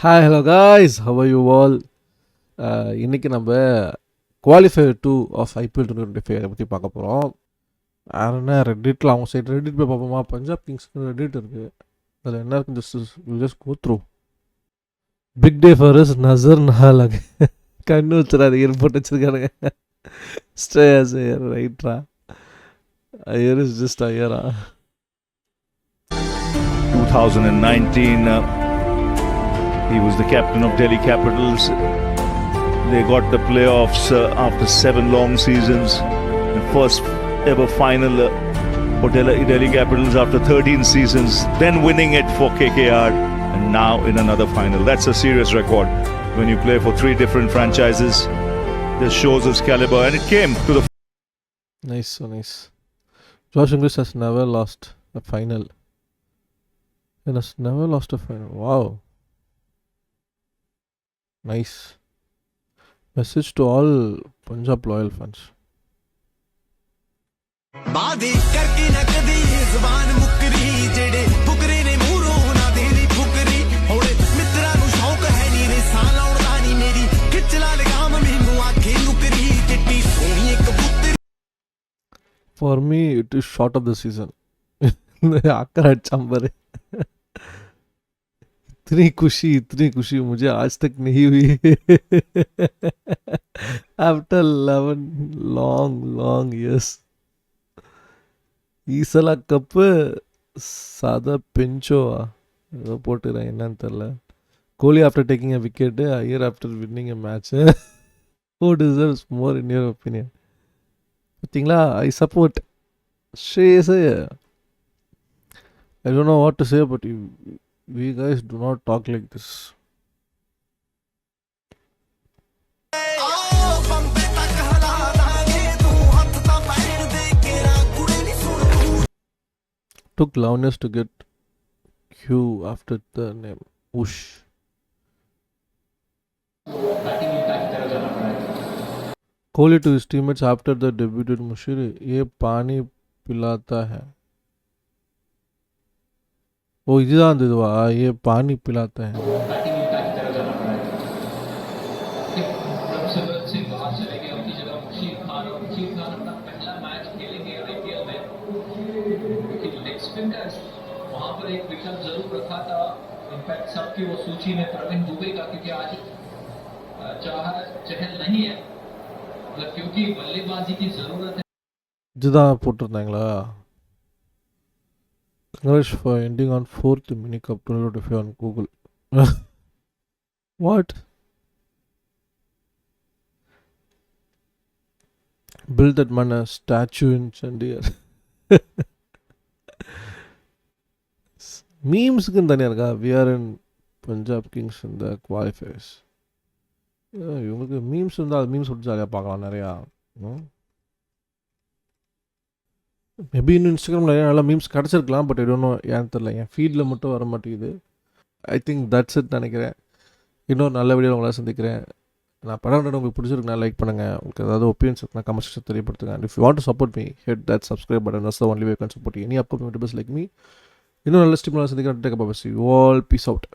Hi hello guys, how are you all? இன்றைக்கி நம்ம qualifier 2 of IPL 2025 பற்றி பார்க்க போகிறோம். என்ன ரெட்டிட்டில் அவங்க சைடு ரெட்டிட் போய் பார்ப்போமா? பஞ்சாப் கிங்ஸ்க்கு ரெட்டிட் இருக்குது, அதில் என்ன இருக்குன்னு just go through. Big day for is நசர் நஹாலக். கண்ணு வச்சுறாதீங்க, போட்டு வச்சுருக்கானுங்க. ஸ்டேஸ் ஐயர் ரைட்ரா, ஐயர் இஸ் ஜஸ்ட் ஐயரா. 2019 he was the captain of Delhi Capitals. They got the playoffs after 7 long seasons. The first ever final for Delhi Capitals after 13 seasons. Then winning it for KKR, and now in another final. That's a serious record when you play for 3 different franchises. This shows his caliber, and it came to the. Nice, so nice. Josh Inglis has never lost a final. He has never lost a final. Wow. Nice. Message to all Punjab loyal fans. ਬਾਦੀ ਕਰਕੀ ਨਾ ਕਦੀ ਜ਼ਬਾਨ ਮੁਕਰੀ ਜਿਹੜੇ ਫੁਕਰੇ ਨੇ ਮੂਹਰੋਂ ਨਾ ਦੇਣੀ ਫੁਕਰੀ ਹੋੜੇ ਮਿੱਤਰਾਂ ਨੂੰ ਸ਼ੌਕ ਹੈ ਨੀ ਰੇ ਸਾਹ ਲਾਉਣ ਦਾ ਨੀ ਮੇਰੀ ਖਿੱਚ ਲਾ ਲਗਾਮ ਮੈਨੂੰ ਆਖੇ ਨੁਕਰੀ ਚਿੱਟੀ ਸੋਹਣੀ ਕਬੂਤਰ. For me it is short of the season. आकर चंबर इतनी खुशी मुझे आज तक नहीं हुई. After 11 long years. ಈ ಸಲ ಕಪ್ ಸಾದಾ ಪೆಂಚೋವಾ போட்டுறேன், என்னன்னு தெரியல. Kohli after taking a wicket, Iyer after winning a match. Who deserves more in your opinion? பார்த்தீங்களா, I support Shreyas Iyer. I don't know what to say, but we guys do not talk like this. Took loudness to get Q after the name. Whoosh. Kohli to his teammates after the debuted Mushiri, ये पानी पिलाता है. ओ இதுதான் இதுவா, ये पानी पिलाता है. वहां पर एक विकल्प जरूर रखा था, इनफैक्ट सबकी वो सूची में प्रवीण दुबे का, क्योंकि आज चहल नहीं है, मतलब क्योंकि बल्लेबाजी की जरूरत है. இதுதான் போட்டிருந்தாங்களா? Congrats for ending on 4th mini cup 2025 on Google. What? Build that man a statue in Chandigarh. மீம்ஸுக்குன்னு தனியாக இருக்கா? We are in Punjab kings இந்த குவாலிஃபயர்ஸ். இவங்களுக்கு மீம்ஸ் இருந்தால் அது மீம்ஸ் விட்டு ஜாலியாக பார்க்கலாம் நிறையா. மேபி இன்னும் இன்ஸ்டாகிராமில் நிறையா நல்லா மீம்ஸ் கிடச்சிருக்கலாம், பட் இன்னும் ஏன்னு தெரில, என் ஃபீல்டில் மட்டும் வர மாட்டேங்குது. ஐ திங்க் தட்ஸ் இட் நினைக்கிறேன். இன்னொரு நல்ல வீடியோ உங்களால் சந்திக்கிறேன். நான் படம் உங்களுக்கு பிடிச்சிருக்குன்னா லைக் பண்ணுங்கள். உங்களுக்கு ஏதாவது ஒப்பீனியன்ஸ் இருக்குன்னா கமெண்ட் செக்ஷன் தெரியப்படுத்துங்க. And if you want to support me, hit that subscribe button. That's the only way you can support any upcoming YouTubers like me. இன்னும் நல்ல ஸ்டீம் சந்திக்கிறேன். Take up. You all peace out.